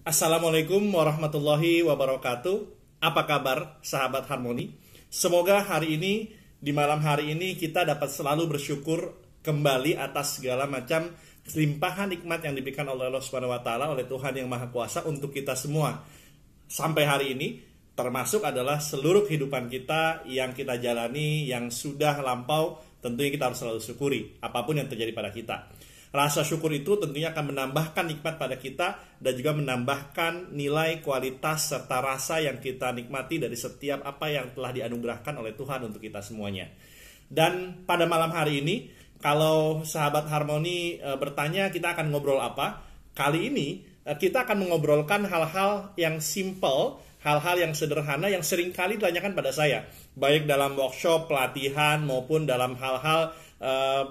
Assalamualaikum warahmatullahi wabarakatuh. Apa kabar sahabat Harmoni? Semoga hari ini, di malam hari ini kita dapat selalu bersyukur kembali atas segala macam limpahan nikmat yang diberikan oleh Allah Subhanahu wa taala, oleh Tuhan yang Maha Kuasa untuk kita semua. Sampai hari ini termasuk adalah seluruh kehidupan kita yang kita jalani yang sudah lampau, tentunya kita harus selalu syukuri apapun yang terjadi pada kita. Rasa syukur itu tentunya akan menambahkan nikmat pada kita dan juga menambahkan nilai, kualitas, serta rasa yang kita nikmati dari setiap apa yang telah dianugerahkan oleh Tuhan untuk kita semuanya. Dan pada malam hari ini, kalau sahabat Harmoni bertanya kita akan ngobrol apa? Kali ini kita akan mengobrolkan hal-hal yang simple, hal-hal yang sederhana yang seringkali ditanyakan pada saya, baik dalam workshop, pelatihan, maupun dalam hal-hal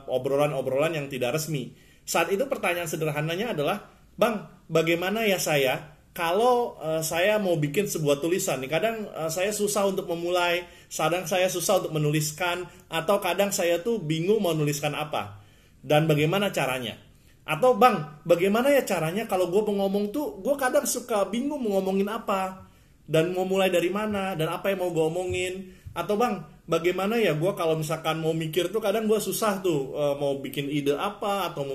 obrolan-obrolan yang tidak resmi. Saat itu pertanyaan sederhananya adalah, Bang, bagaimana ya saya kalau saya mau bikin sebuah tulisan nih? Kadang saya susah untuk memulai, kadang saya susah untuk menuliskan, atau kadang saya tuh bingung mau nuliskan apa. Dan bagaimana caranya? Atau Bang, bagaimana ya caranya kalau gue mau ngomong tuh, gue kadang suka bingung mau ngomongin apa, dan mau mulai dari mana, dan apa yang mau gue omongin. Atau Bang, bagaimana ya gue kalau misalkan mau mikir tuh kadang gue susah tuh mau bikin ide apa, atau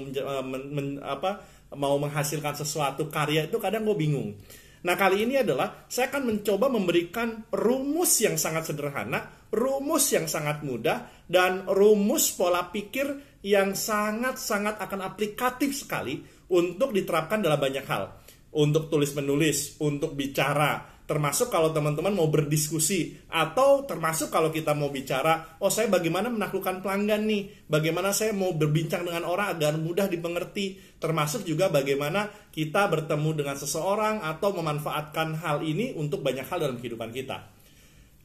mau menghasilkan sesuatu karya itu kadang gue bingung. Nah, kali ini adalah saya akan mencoba memberikan rumus yang sangat sederhana, rumus yang sangat mudah, dan rumus pola pikir yang sangat-sangat akan aplikatif sekali untuk diterapkan dalam banyak hal. Untuk tulis-menulis, untuk bicara, termasuk kalau teman-teman mau berdiskusi, atau termasuk kalau kita mau bicara, saya bagaimana menaklukkan pelanggan nih, bagaimana saya mau berbincang dengan orang agar mudah dimengerti, termasuk juga bagaimana kita bertemu dengan seseorang atau memanfaatkan hal ini untuk banyak hal dalam kehidupan kita.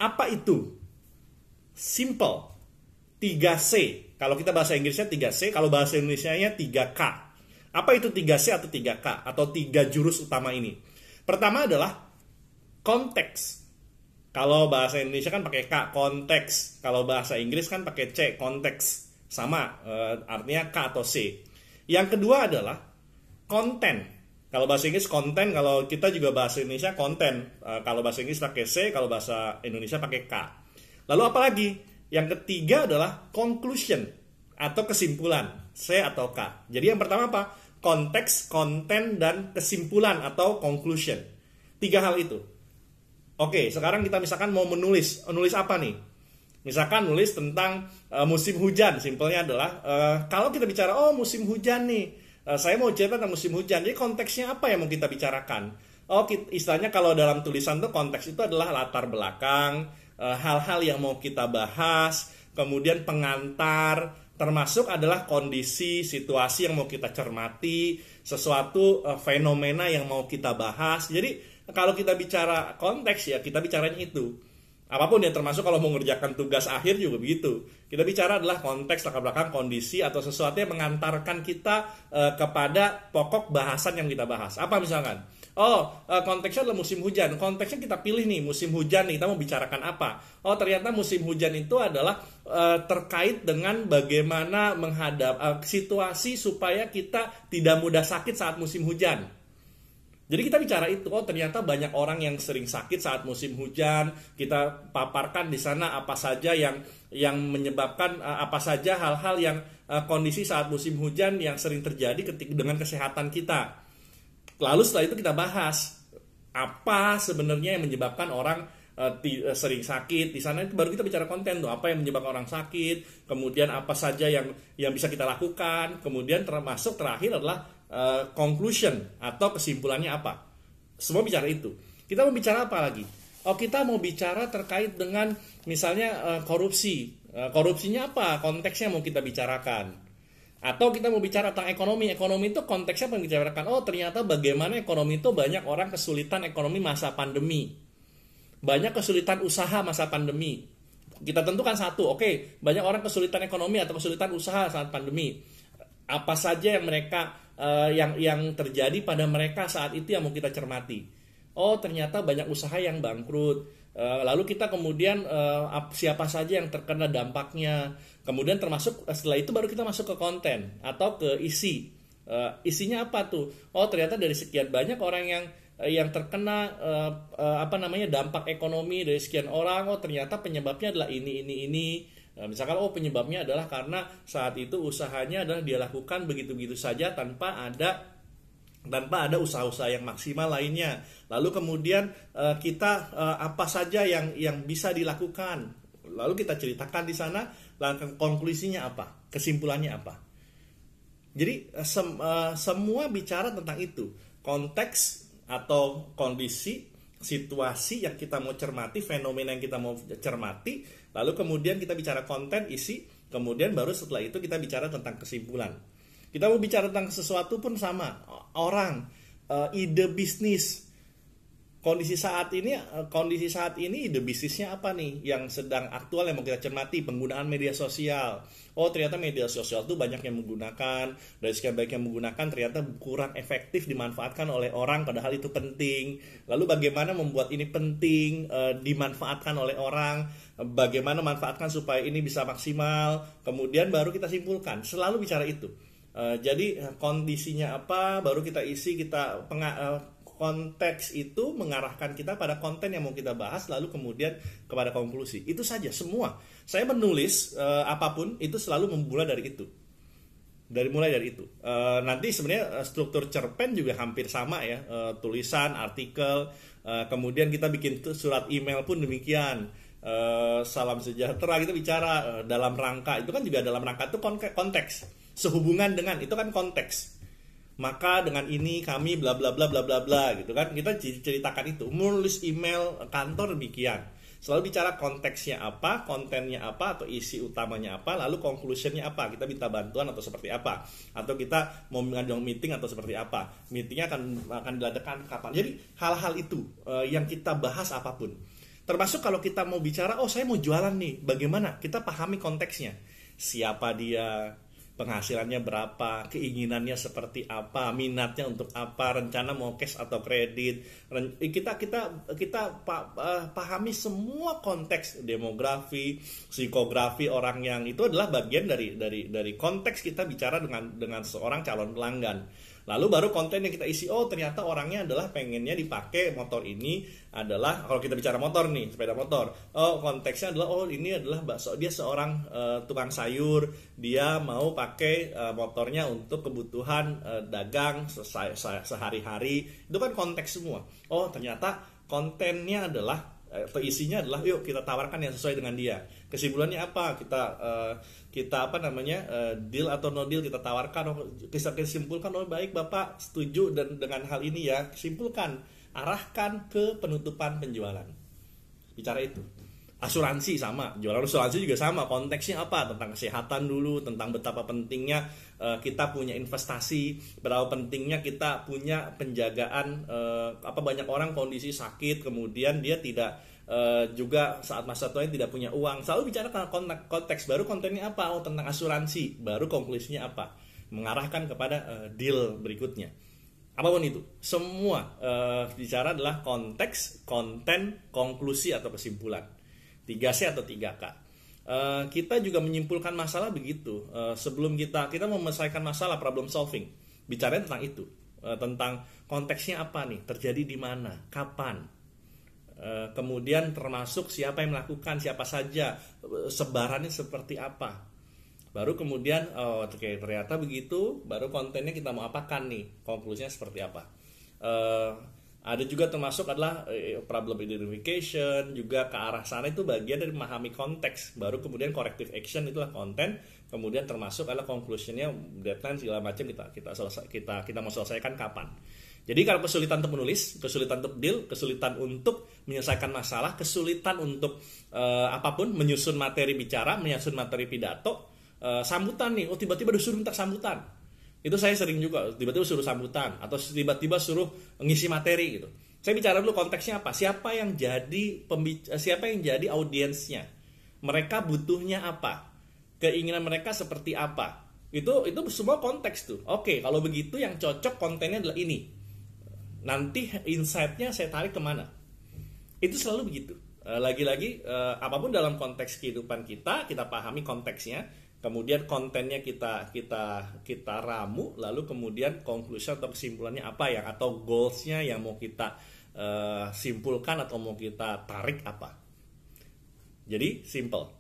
Apa itu? Simple. 3C. Kalau kita bahasa Inggrisnya 3C, kalau bahasa Indonesianya 3K. Apa itu 3C atau 3K atau 3 jurus utama ini? Pertama adalah konteks. Kalau bahasa Indonesia kan pakai K, konteks. Kalau bahasa Inggris kan pakai C, konteks. Sama, artinya K atau C. Yang kedua adalah konten. Kalau bahasa Inggris konten, kalau kita juga bahasa Indonesia konten. Kalau bahasa Inggris pakai C, kalau bahasa Indonesia pakai K. Lalu apa lagi? Yang ketiga adalah conclusion atau kesimpulan, C atau K. Jadi yang pertama apa? Konteks, konten, dan kesimpulan atau conclusion. 3 hal itu. Oke, sekarang kita misalkan mau menulis apa nih? Misalkan nulis tentang musim hujan. Simpelnya adalah kalau kita bicara musim hujan nih, saya mau cerita tentang musim hujan. Jadi konteksnya apa yang mau kita bicarakan? Istilahnya kalau dalam tulisan tuh konteks itu adalah latar belakang, hal-hal yang mau kita bahas, kemudian pengantar, termasuk adalah kondisi, situasi yang mau kita cermati, sesuatu fenomena yang mau kita bahas. Jadi kalau kita bicara konteks ya kita bicaranya itu. Apapun ya, termasuk kalau mau mengerjakan tugas akhir juga begitu. Kita bicara adalah konteks, latar belakang, kondisi, atau sesuatu yang mengantarkan kita kepada pokok bahasan yang kita bahas. Apa misalkan? Konteksnya adalah musim hujan. Konteksnya kita pilih nih, musim hujan nih, kita mau bicarakan apa? Ternyata musim hujan itu adalah terkait dengan bagaimana menghadap situasi supaya kita tidak mudah sakit saat musim hujan. Jadi kita bicara itu, ternyata banyak orang yang sering sakit saat musim hujan. Kita paparkan di sana apa saja yang menyebabkan apa saja hal-hal yang kondisi saat musim hujan yang sering terjadi dengan kesehatan kita. Lalu setelah itu kita bahas apa sebenarnya yang menyebabkan orang sering sakit. Di sana itu baru kita bicara konten tuh, apa yang menyebabkan orang sakit, kemudian apa saja yang bisa kita lakukan, kemudian termasuk terakhir adalah conclusion atau kesimpulannya apa. Semua bicara itu. Kita mau bicara apa lagi? Kita mau bicara terkait dengan misalnya korupsi. Korupsinya apa? Konteksnya mau kita bicarakan. Atau kita mau bicara tentang ekonomi. Ekonomi itu konteksnya apa yang dibicarakan? Ternyata bagaimana ekonomi itu banyak orang kesulitan ekonomi masa pandemi. Banyak kesulitan usaha masa pandemi. Kita tentukan satu, banyak orang kesulitan ekonomi atau kesulitan usaha saat pandemi. Apa saja yang mereka yang terjadi pada mereka saat itu yang mau kita cermati. Ternyata banyak usaha yang bangkrut. Lalu kita kemudian siapa saja yang terkena dampaknya. Kemudian termasuk setelah itu baru kita masuk ke konten atau ke isi. Isinya apa tuh? Ternyata dari sekian banyak orang yang yang terkena dampak ekonomi dari sekian orang. Oh, ternyata penyebabnya adalah ini. Misalkan penyebabnya adalah karena saat itu usahanya adalah dia lakukan begitu-begitu saja tanpa ada usaha-usaha yang maksimal lainnya. Lalu kemudian kita apa saja yang bisa dilakukan. Lalu kita ceritakan di sana, lalu konklusinya apa, kesimpulannya apa. Jadi semua bicara tentang itu, konteks atau kondisi, situasi yang kita mau cermati, fenomena yang kita mau cermati, lalu kemudian kita bicara konten, isi, kemudian baru setelah itu kita bicara tentang kesimpulan. Kita mau bicara tentang sesuatu pun sama, orang, ide bisnis. Kondisi saat ini ide bisnisnya apa nih yang sedang aktual yang mau kita cermati? Penggunaan media sosial. Oh, ternyata media sosial itu banyak yang menggunakan, dari sekian banyak yang menggunakan ternyata kurang efektif dimanfaatkan oleh orang, padahal itu penting. Lalu bagaimana membuat ini penting dimanfaatkan oleh orang, bagaimana manfaatkan supaya ini bisa maksimal, kemudian baru kita simpulkan. Selalu bicara itu. Jadi kondisinya apa, baru kita isi, konteks itu mengarahkan kita pada konten yang mau kita bahas, lalu kemudian kepada konklusi. Itu saja semua. Saya menulis apapun itu selalu memulai dari itu. Mulai dari itu. Nanti sebenarnya struktur cerpen juga hampir sama ya. Tulisan, artikel, kemudian kita bikin surat email pun demikian. Salam sejahtera kita bicara dalam rangka, itu kan juga dalam rangka itu konteks. Sehubungan dengan itu kan konteks. Maka dengan ini kami bla bla bla bla bla bla gitu kan, kita ceritakan itu. Menulis email kantor demikian, selalu bicara konteksnya apa, kontennya apa, atau isi utamanya apa, lalu conclusionnya apa, kita minta bantuan atau seperti apa, atau kita mau mengadakan meeting atau seperti apa, meetingnya akan diadakan kapan. Jadi hal-hal itu yang kita bahas apapun, termasuk kalau kita mau bicara saya mau jualan nih, bagaimana kita pahami konteksnya, siapa dia, penghasilannya berapa, keinginannya seperti apa, minatnya untuk apa, rencana mau cash atau kredit. Kita pahami semua konteks demografi, psikografi orang yang itu adalah bagian dari konteks kita bicara dengan seorang calon pelanggan. Lalu baru konten yang kita isi, ternyata orangnya adalah pengennya dipakai motor ini adalah, kalau kita bicara motor nih, sepeda motor, konteksnya adalah ini adalah dia seorang tukang sayur, dia mau pakai motornya untuk kebutuhan dagang sehari-hari. Itu kan konteks semua. Ternyata kontennya adalah atau isinya adalah yuk kita tawarkan yang sesuai dengan dia. Kesimpulannya apa? Kita deal atau no deal, kita tawarkan, kita simpulkan, baik Bapak setuju dengan hal ini ya, simpulkan, arahkan ke penutupan penjualan. Bicara itu. Asuransi sama, jualan asuransi juga sama, konteksnya apa? Tentang kesehatan dulu, tentang betapa pentingnya kita punya investasi, berapa pentingnya kita punya penjagaan, banyak orang kondisi sakit, kemudian dia tidak juga saat masa tuanya tidak punya uang. Selalu bicara tentang konteks, baru kontennya apa? Tentang asuransi, baru konklusinya apa? Mengarahkan kepada deal berikutnya. Apapun itu, semua bicara adalah konteks, konten, konklusi atau kesimpulan. 3C atau 3K. Kita juga menyimpulkan masalah begitu. Sebelum kita menyelesaikan masalah, problem solving, bicara tentang itu, tentang konteksnya apa nih, terjadi di mana, kapan, kemudian termasuk siapa yang melakukan, siapa saja, sebarannya seperti apa. Baru kemudian ternyata begitu, baru kontennya kita mau apakan nih, konklusinya seperti apa. Ada juga termasuk adalah problem identification, juga ke arah sana, itu bagian dari memahami konteks. Baru kemudian corrective action, itulah konten. Kemudian termasuk adalah conclusionnya, deadline segala macam kita mau selesaikan kapan. Jadi kalau kesulitan untuk menulis, kesulitan untuk deal, kesulitan untuk menyelesaikan masalah, kesulitan untuk apapun, menyusun materi bicara, menyusun materi pidato, sambutan nih, tiba-tiba disuruh minta sambutan. Itu saya sering juga, tiba-tiba suruh sambutan atau tiba-tiba suruh ngisi materi gitu. Saya bicara dulu konteksnya apa, siapa yang jadi audiensnya, mereka butuhnya apa, keinginan mereka seperti apa. Itu semua konteks tuh. Oke, kalau begitu yang cocok kontennya adalah ini. Nanti insight-nya saya tarik kemana. Itu selalu begitu. Lagi-lagi apapun dalam konteks kehidupan kita pahami konteksnya, kemudian kontennya kita ramu, lalu kemudian conclusion atau kesimpulannya apa yang, atau goalsnya yang mau kita simpulkan atau mau kita tarik apa. Jadi simple.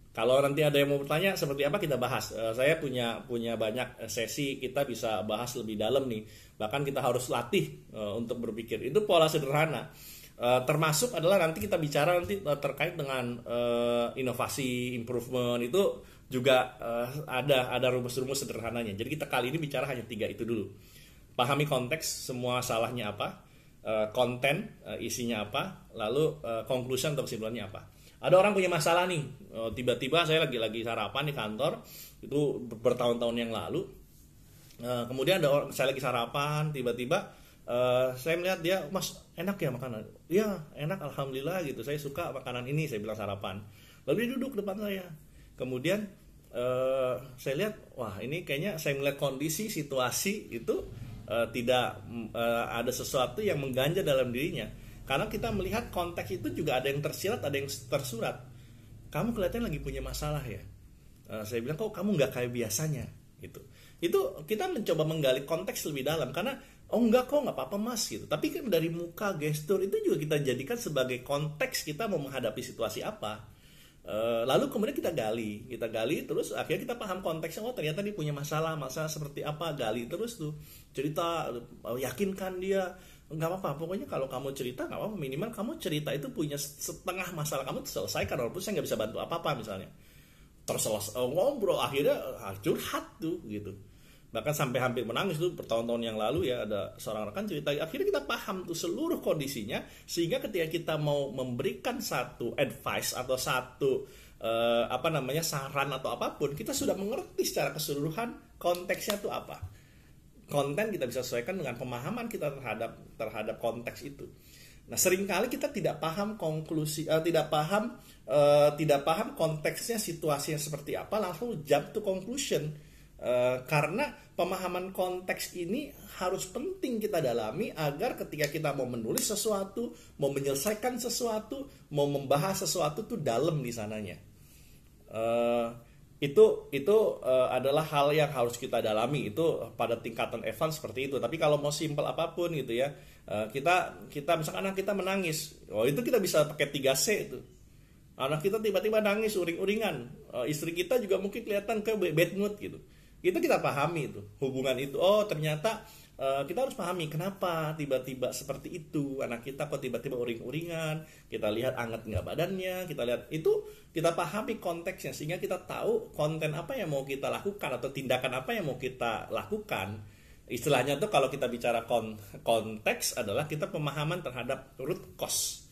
Kalau nanti ada yang mau bertanya seperti apa, kita bahas. Saya punya banyak sesi, kita bisa bahas lebih dalam nih. Bahkan kita harus latih untuk berpikir. Itu pola sederhana. Termasuk adalah nanti kita bicara nanti terkait dengan inovasi, improvement, itu juga ada rumus-rumus sederhananya. Jadi kita kali ini bicara hanya 3 itu dulu. Pahami konteks, semua salahnya apa, konten, isinya apa, lalu conclusion atau kesimpulannya apa. Ada orang punya masalah nih, tiba-tiba saya lagi sarapan di kantor, itu bertahun-tahun yang lalu. Kemudian saya lagi sarapan, tiba-tiba saya melihat dia, "Mas, enak ya makanan?" "Iya, enak, alhamdulillah," gitu. "Saya suka makanan ini," saya bilang sarapan. Lalu dia duduk depan saya. Kemudian saya lihat, wah ini kayaknya saya melihat kondisi, situasi itu tidak ada sesuatu yang mengganjal dalam dirinya. Karena kita melihat konteks itu juga ada yang tersirat, ada yang tersurat. "Kamu kelihatan lagi punya masalah ya?" Saya bilang, "Kok kamu nggak kayak biasanya?" Gitu. Itu kita mencoba menggali konteks lebih dalam, karena "Oh enggak kok, nggak apa-apa mas," gitu. Tapi kan dari muka, gestur itu juga kita jadikan sebagai konteks kita mau menghadapi situasi apa. Lalu kemudian kita gali terus, akhirnya kita paham konteksnya. Oh ternyata dia punya masalah seperti apa, gali terus tuh, cerita, yakinkan dia. "Nggak apa-apa, pokoknya kalau kamu cerita nggak apa-apa, minimal kamu cerita itu punya setengah masalah kamu selesaikan, walaupun saya nggak bisa bantu apa-apa misalnya." Terus ngobrol, akhirnya curhat tuh gitu. Bahkan sampai hampir menangis tuh bertahun-tahun yang lalu ya, ada seorang rekan cerita. Akhirnya kita paham tuh seluruh kondisinya, sehingga ketika kita mau memberikan satu advice atau satu saran atau apapun, kita sudah mengerti secara keseluruhan konteksnya tuh apa. Konten kita bisa sesuaikan dengan pemahaman kita terhadap konteks itu. Nah, seringkali kita tidak paham tidak paham konteksnya, situasinya seperti apa, langsung jump to conclusion. Karena pemahaman konteks ini harus penting kita dalami agar ketika kita mau menulis sesuatu, mau menyelesaikan sesuatu, mau membahas sesuatu tuh dalam di sananya. Itu adalah hal yang harus kita dalami, itu pada tingkatan advance seperti itu. Tapi kalau mau simple apapun gitu ya, kita misalkan anak kita menangis, itu kita bisa pakai 3C itu. Anak kita tiba-tiba nangis uring-uringan, istri kita juga mungkin kelihatan ke bad mood gitu. Itu kita pahami itu, hubungan itu. Oh ternyata kita harus pahami kenapa tiba-tiba seperti itu, anak kita kok tiba-tiba uring-uringan, kita lihat anget nggak badannya, kita lihat itu, kita pahami konteksnya sehingga kita tahu konten apa yang mau kita lakukan atau tindakan apa yang mau kita lakukan. Istilahnya tuh kalau kita bicara konteks adalah kita pemahaman terhadap root cause.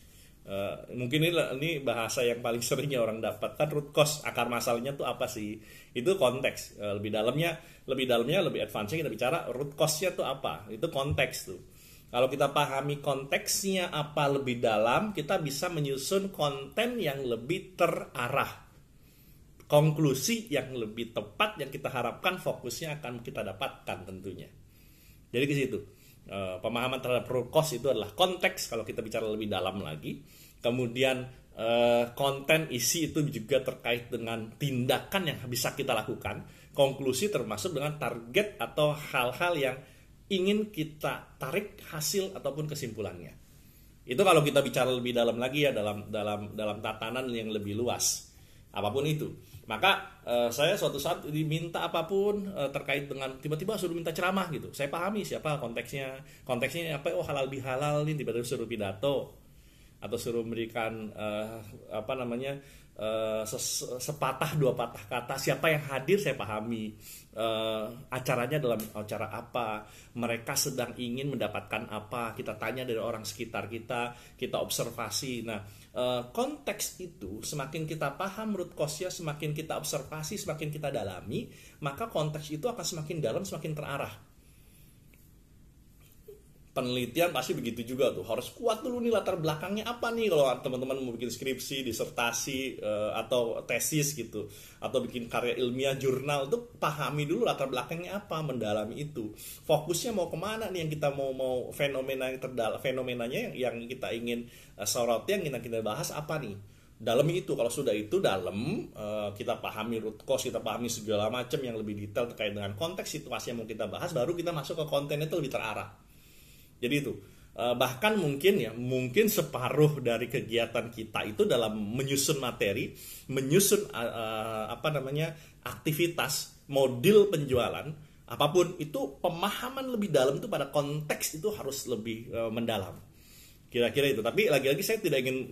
Mungkin ini bahasa yang paling seringnya orang dapatkan, root cause, akar masalahnya tuh apa sih? Itu konteks. Lebih dalamnya, lebih advance-nya kita bicara root cause-nya tuh apa? Itu konteks tuh. Kalau kita pahami konteksnya apa lebih dalam, kita bisa menyusun konten yang lebih terarah, konklusi yang lebih tepat yang kita harapkan, fokusnya akan kita dapatkan tentunya. Jadi ke situ. Pemahaman terhadap root cause itu adalah konteks kalau kita bicara lebih dalam lagi. Kemudian konten, isi itu juga terkait dengan tindakan yang bisa kita lakukan. Konklusi termasuk dengan target atau hal-hal yang ingin kita tarik hasil ataupun kesimpulannya. Itu kalau kita bicara lebih dalam lagi ya, dalam tatanan yang lebih luas. Apapun itu. Maka saya suatu saat diminta apapun terkait dengan, tiba-tiba suruh minta ceramah gitu. Saya pahami siapa konteksnya apa, oh halal bihalal nih, tiba-tiba suruh pidato atau suruh memberikan sepatah dua patah kata, siapa yang hadir saya pahami, acaranya dalam acara apa, mereka sedang ingin mendapatkan apa, kita tanya dari orang sekitar kita observasi. Nah, konteks itu semakin kita paham root cause-nya, semakin kita observasi, semakin kita dalami, maka konteks itu akan semakin dalam, semakin terarah. Penelitian pasti begitu juga tuh, harus kuat dulu nih latar belakangnya apa nih, kalau teman-teman mau bikin skripsi, disertasi atau tesis gitu, atau bikin karya ilmiah jurnal, tuh pahami dulu latar belakangnya apa, mendalami itu, fokusnya mau kemana nih, yang kita mau fenomenanya yang kita ingin soroti, yang kita bahas apa nih, Dalami itu, kalau sudah itu dalam, kita pahami root cause, kita pahami segala macam yang lebih detail terkait dengan konteks situasi yang mau kita bahas, baru kita masuk ke konten itu lebih terarah. Jadi itu, bahkan mungkin separuh dari kegiatan kita itu dalam menyusun materi, menyusun aktivitas, model penjualan, apapun itu, pemahaman lebih dalam itu pada konteks itu harus lebih mendalam. Kira-kira itu. Tapi lagi-lagi saya tidak ingin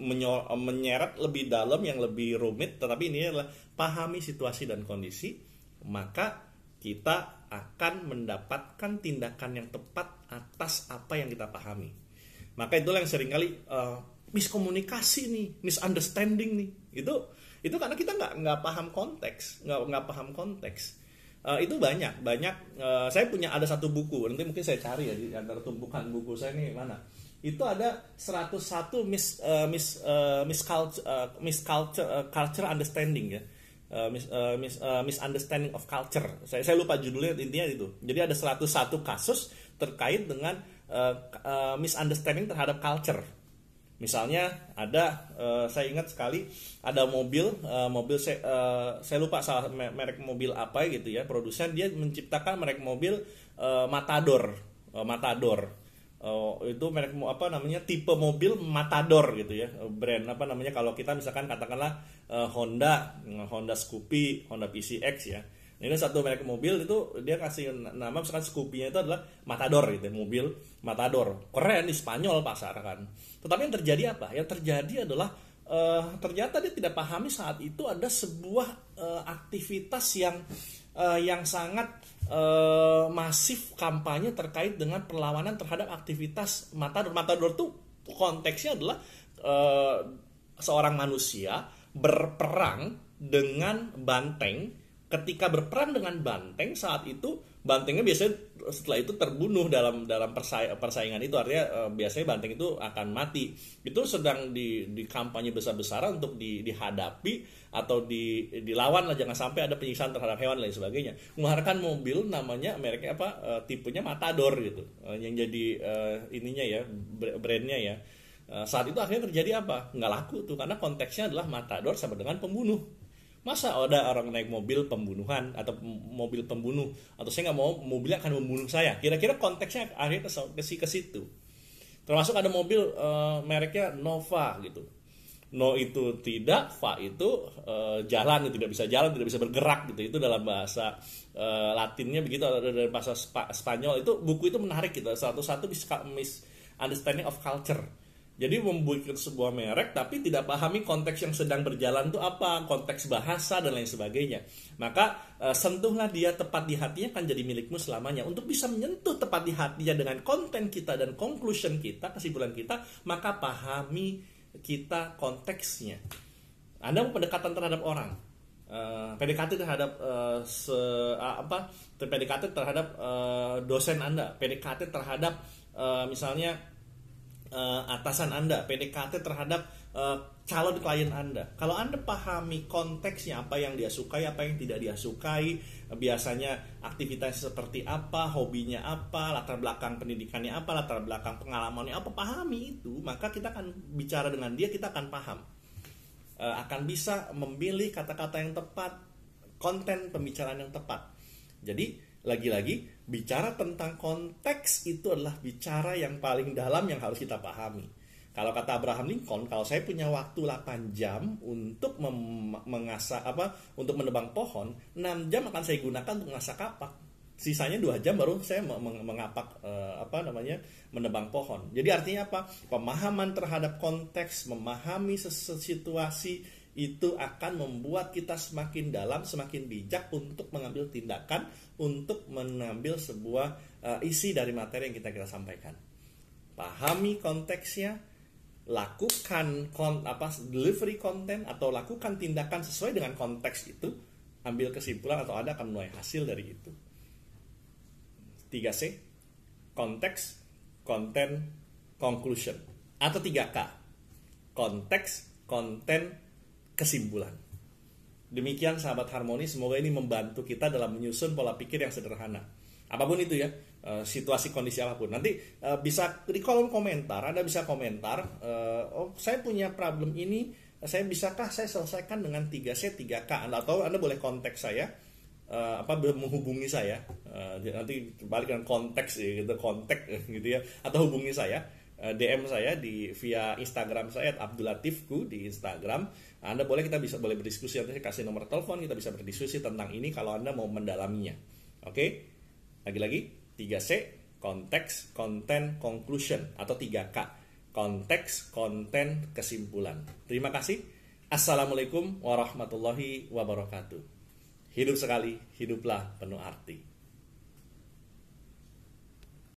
menyeret lebih dalam yang lebih rumit, tetapi ini adalah pahami situasi dan kondisi, maka kita akan mendapatkan tindakan yang tepat atas apa yang kita pahami. Maka itulah yang seringkali miskomunikasi nih, misunderstanding nih. Itu karena kita nggak paham konteks, nggak paham konteks. Itu banyak. Saya ada satu buku, nanti mungkin saya cari ya di antara tumpukan buku saya ini mana. Itu ada 101 culture understanding ya. Misunderstanding of culture. Saya lupa judulnya, intinya itu. Jadi ada 101 kasus terkait dengan misunderstanding terhadap culture. Misalnya ada, saya ingat sekali ada mobil saya lupa salah merek mobil apa gitu ya, produsen dia menciptakan merek mobil Matador. Itu merek tipe mobil Matador gitu ya, brand kalau kita misalkan katakanlah Honda Scoopy, Honda PCX ya. Ini satu merek mobil itu dia kasih nama misalkan Scoopy-nya itu adalah Matador gitu, mobil Matador. Keren, di Spanyol pasar kan. Tetapi yang terjadi apa? Yang terjadi adalah ternyata dia tidak pahami saat itu ada sebuah aktivitas yang sangat masif kampanye terkait dengan perlawanan terhadap aktivitas Matador. Matador itu konteksnya adalah seorang manusia berperang dengan banteng. Ketika berperang dengan banteng, saat itu bantengnya biasanya setelah itu terbunuh dalam persaingan itu, artinya biasanya banteng itu akan mati. Itu sedang di kampanye besar-besaran untuk dihadapi atau dilawan lah, jangan sampai ada penyiksaan terhadap hewan dan lain sebagainya. Mengeluarkan mobil namanya mereknya tipenya Matador gitu, yang jadi ininya ya, brandnya ya. Saat itu akhirnya terjadi apa? Nggak laku tuh, karena konteksnya adalah Matador sama dengan pembunuh. Masa ada orang naik mobil pembunuhan atau mobil pembunuh, atau saya nggak mau mobilnya akan membunuh saya. Kira-kira konteksnya akhirnya ke situ. Termasuk ada mobil mereknya Nova gitu. No itu tidak, Va itu jalan, tidak bisa jalan, tidak bisa bergerak gitu. Itu dalam bahasa Latinnya begitu, atau dalam bahasa Spanyol. Itu buku itu menarik gitu. Satu-satu misunderstanding of culture. Jadi membuat sebuah merek tapi tidak pahami konteks yang sedang berjalan itu apa, konteks bahasa dan lain sebagainya. Maka sentuhlah dia tepat di hatinya, akan jadi milikmu selamanya. Untuk bisa menyentuh tepat di hatinya dengan konten kita dan conclusion kita, kesimpulan kita, maka pahami kita konteksnya. Anda mau pendekatan terhadap orang, PDKT terhadap PDKT terhadap dosen Anda, PDKT terhadap misalnya atasan Anda, PDKT terhadap calon klien Anda. Kalau Anda pahami konteksnya, apa yang dia sukai, apa yang tidak dia sukai, biasanya aktivitasnya seperti apa, hobinya apa, latar belakang pendidikannya apa, latar belakang pengalamannya apa, pahami itu, maka kita akan bicara dengan dia, kita akan paham, akan bisa memilih kata-kata yang tepat, konten pembicaraan yang tepat. Jadi lagi-lagi bicara tentang konteks itu adalah bicara yang paling dalam yang harus kita pahami. Kalau kata Abraham Lincoln, kalau saya punya waktu 8 jam untuk untuk menebang pohon, 6 jam akan saya gunakan untuk mengasah kapak. Sisanya 2 jam baru saya mengapak menebang pohon. Jadi artinya apa? Pemahaman terhadap konteks, memahami situasi itu akan membuat kita semakin dalam, semakin bijak untuk mengambil tindakan, untuk mengambil sebuah isi dari materi yang kita sampaikan. Pahami konteksnya, lakukan delivery konten atau lakukan tindakan sesuai dengan konteks itu, ambil kesimpulan atau Anda akan menuai hasil dari itu. 3C, konteks, konten, conclusion, atau 3K, konteks, konten, kesimpulan. Demikian sahabat harmoni, semoga ini membantu kita dalam menyusun pola pikir yang sederhana. Apapun itu ya, situasi kondisi apapun. Nanti bisa di kolom komentar, Anda bisa komentar, saya punya problem ini, bisakah saya selesaikan dengan 3C 3K, atau Anda boleh kontak saya, menghubungi saya, nanti balik dengan konteks ya, gitu, kontak gitu ya, atau hubungi saya, DM saya via Instagram saya @abdulatifku di Instagram. Anda boleh boleh berdiskusi, nanti saya kasih nomor telepon, kita bisa berdiskusi tentang ini kalau Anda mau mendalaminya. Oke? Lagi-lagi 3C, konteks, konten, conclusion, atau 3K. Konteks, konten, kesimpulan. Terima kasih. Assalamualaikum warahmatullahi wabarakatuh. Hidup sekali, hiduplah penuh arti.